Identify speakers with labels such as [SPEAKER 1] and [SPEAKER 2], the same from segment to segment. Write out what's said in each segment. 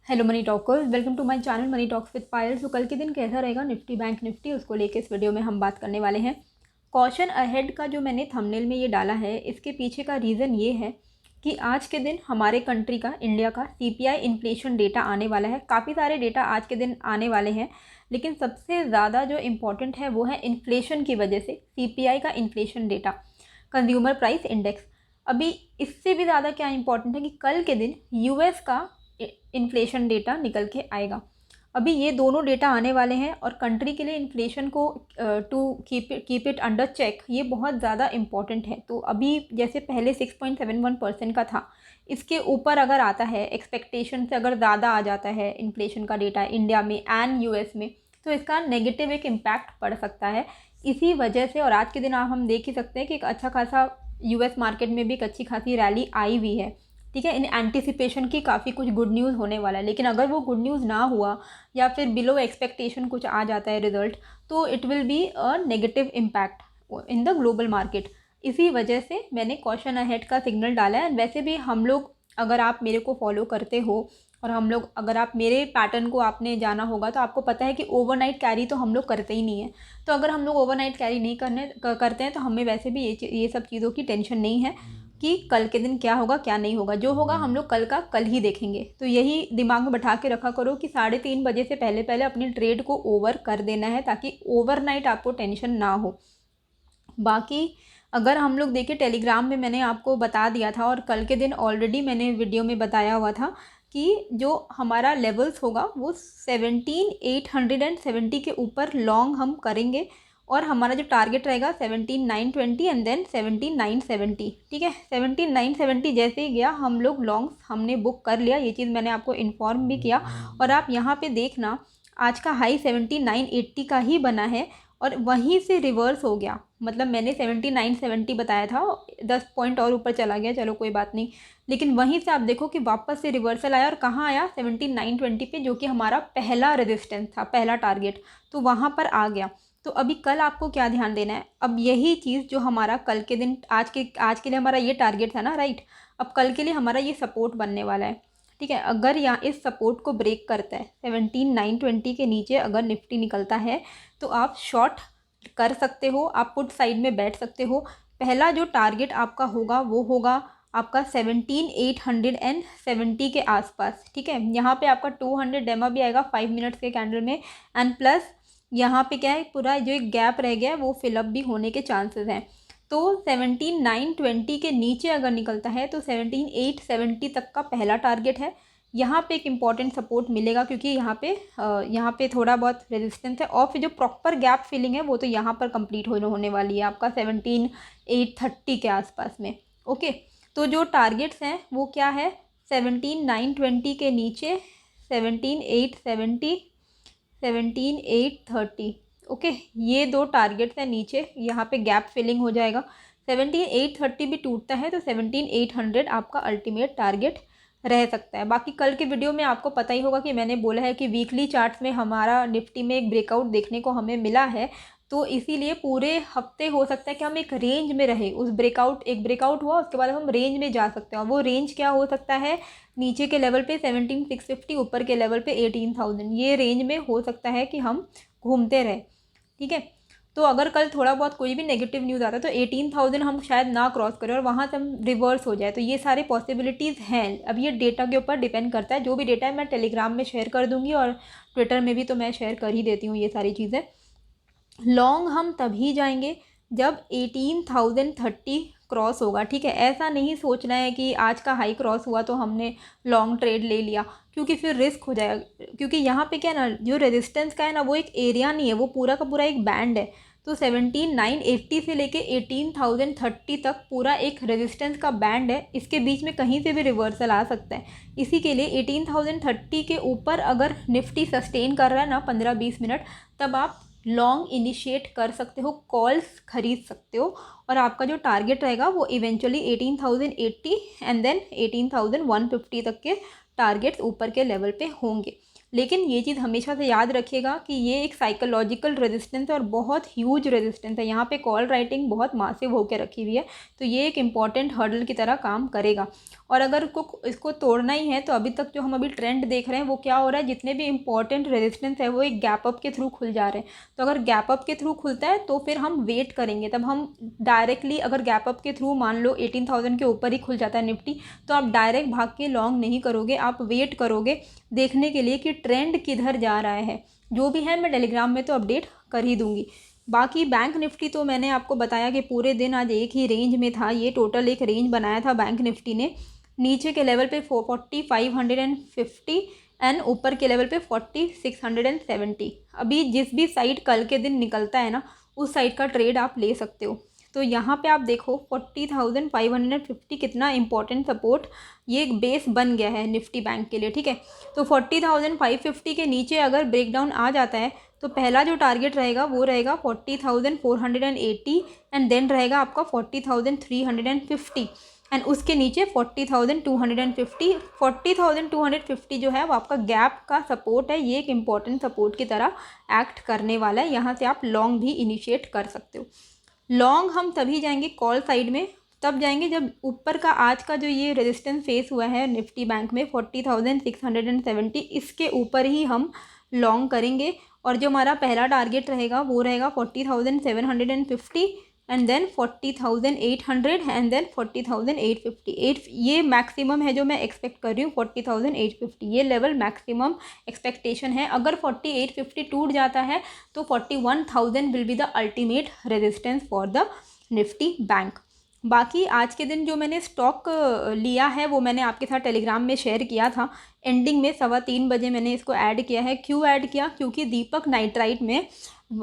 [SPEAKER 1] Hello money talkers, welcome to my channel money talks with Payal. तो कल के दिन कैसा रहेगा निफ्टी बैंक निफ्टी, उसको लेके इस वीडियो में हम बात करने वाले हैं। कॉशन अहेड का जो मैंने थंबनेल में ये डाला है, इसके पीछे का रीज़न ये है कि आज के दिन हमारे कंट्री का, इंडिया का सीपीआई इन्फ्लेशन डेटा आने वाला है। काफ़ी सारे डेटा आज के दिन आने वाले हैं, लेकिन सबसे ज़्यादा जो इम्पॉर्टेंट है वो है इन्फ्लेशन की वजह से सीपीआई का inflation data, consumer price index. अभी इससे भी ज़्यादा क्या इम्पॉर्टेंट है कि कल के दिन यूएस का इन्फ्लेशन डेटा निकल के आएगा। अभी ये दोनों डेटा आने वाले हैं और कंट्री के लिए इन्फ्लेशन को to keep it under check, ये बहुत ज़्यादा इम्पॉर्टेंट है। तो अभी जैसे पहले 6.71% का था, इसके ऊपर अगर आता है, एक्सपेक्टेशन से अगर ज़्यादा आ जाता है इन्फ्लेशन का डेटा इंडिया में एंड यूएस में, तो इसका नेगेटिव एक इम्पैक्ट पड़ सकता है। इसी वजह से और आज के दिन हम देख ही सकते हैं कि एक अच्छा खासा यूएस मार्केट में भी एक अच्छी खासी रैली आई हुई है। ठीक है, इन एंटिसिपेशन की काफ़ी कुछ गुड न्यूज़ होने वाला है। लेकिन अगर वो गुड न्यूज़ ना हुआ या फिर बिलो एक्सपेक्टेशन कुछ आ जाता है रिजल्ट, तो it will be a negative impact in the global market. इसी वजह से मैंने कॉशन अहेड का सिग्नल डाला है। वैसे भी हम लोग, अगर आप मेरे को फॉलो करते हो और हम लोग, अगर आप मेरे पैटर्न को आपने जाना होगा तो आपको पता है कि ओवरनाइट कैरी तो हम लोग करते ही नहीं है। तो अगर हम लोग ओवरनाइट कैरी नहीं करते हैं तो हमें वैसे भी ये सब चीज़ों की टेंशन नहीं है कि कल के दिन क्या होगा क्या नहीं होगा। जो होगा हम लोग कल का कल ही देखेंगे। तो यही दिमाग में बैठा के रखा करो कि 3:30 बजे से पहले पहले अपनी ट्रेड को ओवर कर देना है, ताकि ओवरनाइट आपको टेंशन ना हो। बाकी अगर हम लोग देखें, टेलीग्राम में मैंने आपको बता दिया था और कल के दिन ऑलरेडी मैंने वीडियो में बताया हुआ था कि जो हमारा लेवल्स होगा वो 17,870 के ऊपर लॉन्ग हम करेंगे और हमारा जो टारगेट रहेगा 17,920 एंड देन 17,970। ठीक है, 17,970 जैसे ही गया हम लोग लॉन्ग्स हमने बुक कर लिया। ये चीज़ मैंने आपको इन्फॉर्म भी किया। और आप यहाँ पे देखना, आज का हाई 17,980 का ही बना है और वहीं से रिवर्स हो गया। मतलब मैंने 17,970 बताया था, 10 पॉइंट और ऊपर चला गया, चलो कोई बात नहीं। लेकिन वहीं से आप देखो कि वापस से रिवर्सल आया और कहाँ आया, 17,920 पे, जो कि हमारा पहला रेजिस्टेंस था, पहला टारगेट, तो वहाँ पर आ गया। तो अभी कल आपको क्या ध्यान देना है, अब यही चीज़ जो हमारा कल के दिन, आज के लिए हमारा ये टारगेट था ना, राइट। अब कल के लिए हमारा ये सपोर्ट बनने वाला है। ठीक है, अगर यहाँ इस सपोर्ट को ब्रेक करता है, 17,920 के नीचे अगर निफ्टी निकलता है तो आप शॉर्ट कर सकते हो, आप पुट साइड में बैठ सकते हो। पहला जो टारगेट आपका होगा वो होगा आपका 17,870 के आसपास। ठीक है, यहाँ पे आपका 200 डेमा भी आएगा 5 मिनट्स के कैंडल में, एंड प्लस यहाँ पे क्या है, पूरा जो एक गैप रह गया है वो फिलअप भी होने के चांसेस हैं। तो 17,920 के नीचे अगर निकलता है तो 17,870 तक का पहला टारगेट है। यहाँ पे एक इम्पॉर्टेंट सपोर्ट मिलेगा, क्योंकि यहाँ पे थोड़ा बहुत रेजिस्टेंस है और फिर जो प्रॉपर गैप फिलिंग है वो तो यहाँ पर कंप्लीट होने वाली है आपका 17,830 के आसपास में। ओके, तो जो टारगेट्स हैं वो क्या है, 17,920 के नीचे 17,870, 17,830। ओके, ये दो टारगेट्स हैं नीचे, यहाँ पे गैप फिलिंग हो जाएगा। 17,830 भी टूटता है तो 17,800 आपका अल्टीमेट टारगेट रह सकता है। बाकी कल के वीडियो में आपको पता ही होगा कि मैंने बोला है कि वीकली चार्ट्स में हमारा निफ्टी में एक ब्रेकआउट देखने को हमें मिला है, तो इसीलिए पूरे हफ्ते हो सकता है कि हम एक रेंज में रहे। उस एक ब्रेकआउट हुआ, उसके बाद हम रेंज में जा सकते हैं। और वो रेंज क्या हो सकता है, नीचे के लेवल पे 17,650, ऊपर के लेवल पे 18,000, ये रेंज में हो सकता है कि हम घूमते रहे। ठीक है, तो अगर कल थोड़ा बहुत कोई भी नेगेटिव न्यूज़ आता है तो 18,000 हम शायद ना क्रॉस करें और वहाँ से हम रिवर्स हो जाए। तो ये सारी पॉसिबिलिटीज़ हैं। अब ये डेटा के ऊपर डिपेंड करता है। जो भी डेटा है मैं टेलीग्राम में शेयर कर दूँगी और ट्विटर में भी तो मैं शेयर कर ही देती हूँ ये सारी चीज़ें। लॉन्ग हम तभी जाएंगे जब 18,030 क्रॉस होगा। ठीक है, ऐसा नहीं सोचना है कि आज का हाई क्रॉस हुआ तो हमने लॉन्ग ट्रेड ले लिया, क्योंकि फिर रिस्क हो जाएगा। क्योंकि यहाँ पे क्या है ना, जो रेजिस्टेंस का है ना, वो एक एरिया नहीं है, वो पूरा का पूरा एक बैंड है। तो 17,980 से लेके 18,030 तक पूरा एक रेजिस्टेंस का बैंड है। इसके बीच में कहीं से भी रिवर्सल आ सकता है। इसी के लिए 18,030 के ऊपर अगर निफ्टी सस्टेन कर रहा है ना 15-20 मिनट, तब आप लॉन्ग इनिशिएट कर सकते हो, कॉल्स खरीद सकते हो और आपका जो टारगेट रहेगा वो इवेंचुअली 18,080 एंड देन 18,150 तक के टारगेट्स ऊपर के लेवल पे होंगे। लेकिन ये चीज़ हमेशा से याद रखिएगा कि ये एक साइकोलॉजिकल रेजिस्टेंस है और बहुत ह्यूज रेजिस्टेंस है। यहाँ पे कॉल राइटिंग बहुत मासिव होकर रखी हुई है, तो ये एक इम्पॉर्टेंट हर्डल की तरह काम करेगा। और अगर इसको तोड़ना ही है तो अभी तक जो हम अभी ट्रेंड देख रहे हैं वो क्या हो रहा है, जितने भी इंपॉर्टेंट रेजिस्टेंस है वो एक गैप अप के थ्रू खुल जा रहे हैं। तो अगर गैप अप के थ्रू खुलता है तो फिर हम वेट करेंगे, तब हम डायरेक्टली अगर गैप अप के थ्रू मान लो 18,000 के ऊपर ही खुल जाता है निफ्टी, तो आप डायरेक्ट भाग के लॉन्ग नहीं करोगे, आप वेट करोगे देखने के लिए कि ट्रेंड किधर जा रहा है। जो भी है मैं टेलीग्राम में तो अपडेट कर ही दूंगी। बाकी बैंक निफ्टी तो मैंने आपको बताया कि पूरे दिन आज एक ही रेंज में था, ये टोटल एक रेंज बनाया था बैंक निफ्टी ने। नीचे के लेवल पे 4550 एंड ऊपर के लेवल पे 4670। अभी जिस भी साइड कल के दिन निकलता है ना, उस साइड का ट्रेड आप ले सकते हो। तो यहाँ पे आप देखो 40,550 कितना इंपॉर्टेंट सपोर्ट, ये एक बेस बन गया है निफ्टी बैंक के लिए, ठीक है। तो 40,550 के नीचे अगर ब्रेकडाउन आ जाता है तो पहला जो टारगेट रहेगा वो रहेगा 40,480 एंड देन रहेगा आपका 40,350 एंड उसके नीचे 40,250। 40,250 जो है वो आपका गैप का सपोर्ट है, ये एक इम्पॉर्टेंट सपोर्ट की तरह एक्ट करने वाला है। यहाँ से आप लॉन्ग भी इनिशिएट कर सकते हो। लॉन्ग हम तभी जाएंगे कॉल साइड में, तब जाएंगे जब ऊपर का आज का जो ये रेजिस्टेंस फेस हुआ है निफ्टी बैंक में 40,670, इसके ऊपर ही हम लॉन्ग करेंगे। और जो हमारा पहला टारगेट रहेगा वो रहेगा 40,750 एंड देन 40,800 एंड देन 40,850। ये मैक्सिमम है जो मैं एक्सपेक्ट कर रही हूँ, 40,850 ये लेवल मैक्सिमम एक्सपेक्टेशन है। अगर 40,850 टूट जाता है तो 41,000 will be the ultimate resistance for the Nifty bank. बाकी आज के दिन जो मैंने स्टॉक लिया है वो मैंने आपके साथ टेलीग्राम में शेयर किया था। एंडिंग में 3:15 बजे मैंने इसको ऐड किया है। क्यों ऐड किया? क्योंकि दीपक नाइट्राइट में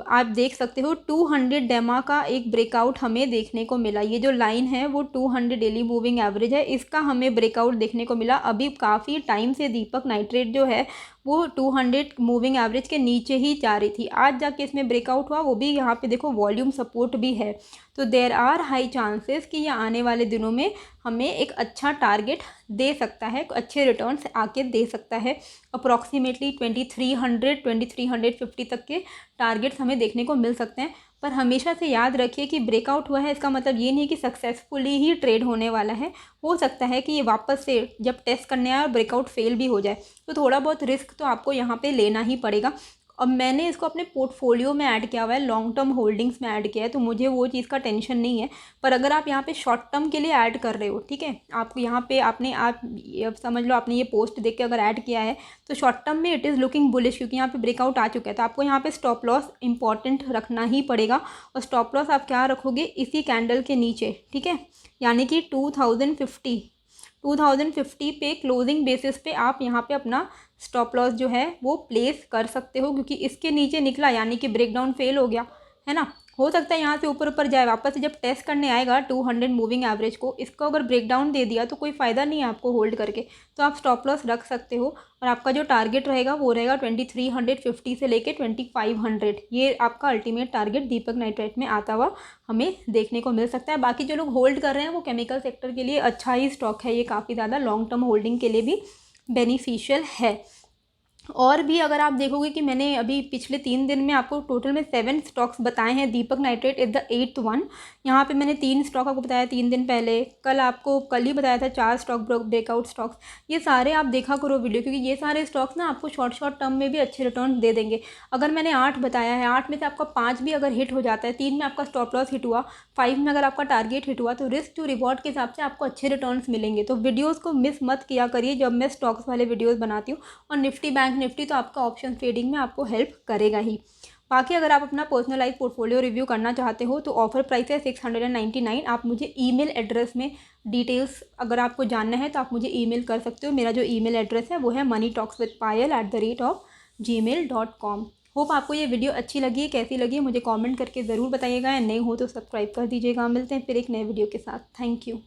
[SPEAKER 1] आप देख सकते हो 200 डेमा का एक ब्रेकआउट हमें देखने को मिला। ये जो लाइन है वो 200 डेली मूविंग एवरेज है, इसका हमें ब्रेकआउट देखने को मिला। अभी काफ़ी टाइम से दीपक नाइट्रेट जो है वो 200 मूविंग एवरेज के नीचे ही जा रही थी। आज जाके इसमें ब्रेकआउट हुआ, वो भी यहाँ पे देखो वॉल्यूम सपोर्ट भी है। तो देयर आर हाई चांसेस कि ये आने वाले दिनों में हमें एक अच्छा टारगेट दे सकता है, अच्छे रिटर्न्स आके दे सकता है। अप्रॉक्सीमेटली 2350 तक के टारगेट्स हमें देखने को मिल सकते हैं। पर हमेशा से याद रखिए कि ब्रेकआउट हुआ है इसका मतलब ये नहीं कि सक्सेसफुली ही ट्रेड होने वाला है। हो सकता है कि ये वापस से जब टेस्ट करने आए और ब्रेकआउट फेल भी हो जाए, तो थोड़ा बहुत रिस्क तो आपको यहाँ पे लेना ही पड़ेगा। अब मैंने इसको अपने पोर्टफोलियो में ऐड किया हुआ है, लॉन्ग टर्म होल्डिंग्स में ऐड किया है, तो मुझे वो चीज़ का टेंशन नहीं है। पर अगर आप यहाँ पे शॉर्ट टर्म के लिए ऐड कर रहे हो, ठीक है, आपको यहाँ पे आप समझ लो आपने ये पोस्ट देख के अगर ऐड किया है तो शॉर्ट टर्म में इट इज़ लुकिंग बुलिश, क्योंकि यहाँ पे ब्रेकआउट आ चुका है। तो आपको यहाँ पे स्टॉप लॉस इंपॉर्टेंट रखना ही पड़ेगा। और स्टॉप लॉस आप क्या रखोगे? इसी कैंडल के नीचे, ठीक है, यानी कि 2050 पे क्लोजिंग बेसिस पे आप यहाँ पे अपना स्टॉप लॉस जो है वो प्लेस कर सकते हो, क्योंकि इसके नीचे निकला यानी कि ब्रेकडाउन फेल हो गया है ना। हो सकता है यहाँ से ऊपर जाए, वापस से जब टेस्ट करने आएगा 200 मूविंग एवरेज को, इसको अगर ब्रेकडाउन दे दिया तो कोई फ़ायदा नहीं है आपको होल्ड करके। तो आप स्टॉप लॉस रख सकते हो और आपका जो टारगेट रहेगा वो रहेगा 2350 से लेके 2500। ये आपका अल्टीमेट टारगेट दीपक नाइट्राइट में आता हुआ हमें देखने को मिल सकता है। बाकी जो लोग होल्ड कर रहे हैं वो केमिकल सेक्टर के लिए अच्छा ही स्टॉक है, ये काफ़ी ज़्यादा लॉन्ग टर्म होल्डिंग के लिए भी बेनिफिशियल है। और भी अगर आप देखोगे कि मैंने अभी पिछले 3 दिन में आपको टोटल में 7 स्टॉक्स बताए हैं। Deepak nitrate is the 8th one. यहाँ पे मैंने 3 स्टॉक आपको बताया 3 दिन पहले। कल ही बताया था 4 स्टॉक ब्रेकआउट स्टॉक्स। ये सारे आप देखा करो वीडियो, क्योंकि ये सारे स्टॉक्स ना आपको शॉर्ट टर्म में भी अच्छे रिटर्न दे देंगे। अगर मैंने 8 बताया है, 8 में से आपका 5 भी अगर हिट हो जाता है, 3 में आपका स्टॉप लॉस हिट हुआ, 5 में अगर आपका टारगेट हिट हुआ, तो रिस्क टू रिवॉर्ड के हिसाब से आपको अच्छे रिटर्न्स मिलेंगे। तो वीडियोज़ को मिस मत किया करिए जब मैं स्टॉक्स वाले वीडियोज़ बनाती हूँ। और निफ्टी बैंक निफ्टी तो आपका ऑप्शन ट्रेडिंग में आपको हेल्प करेगा ही। बाकी अगर आप अपना पर्सनलाइज पोर्टफोलियो रिव्यू करना चाहते हो तो ऑफर प्राइस है 699। आप मुझे ईमेल एड्रेस में डिटेल्स अगर आपको जानना है तो आप मुझे ईमेल कर सकते हो। मेरा जो ईमेल एड्रेस है वो है moneytalkswithpayal@gmail.com। होप आपको ये वीडियो अच्छी लगी है, कैसी लगी है मुझे कमेंट करके ज़रूर बताइएगा। नए हो तो सब्सक्राइब कर दीजिएगा। मिलते हैं फिर एक नए वीडियो के साथ। Thank you.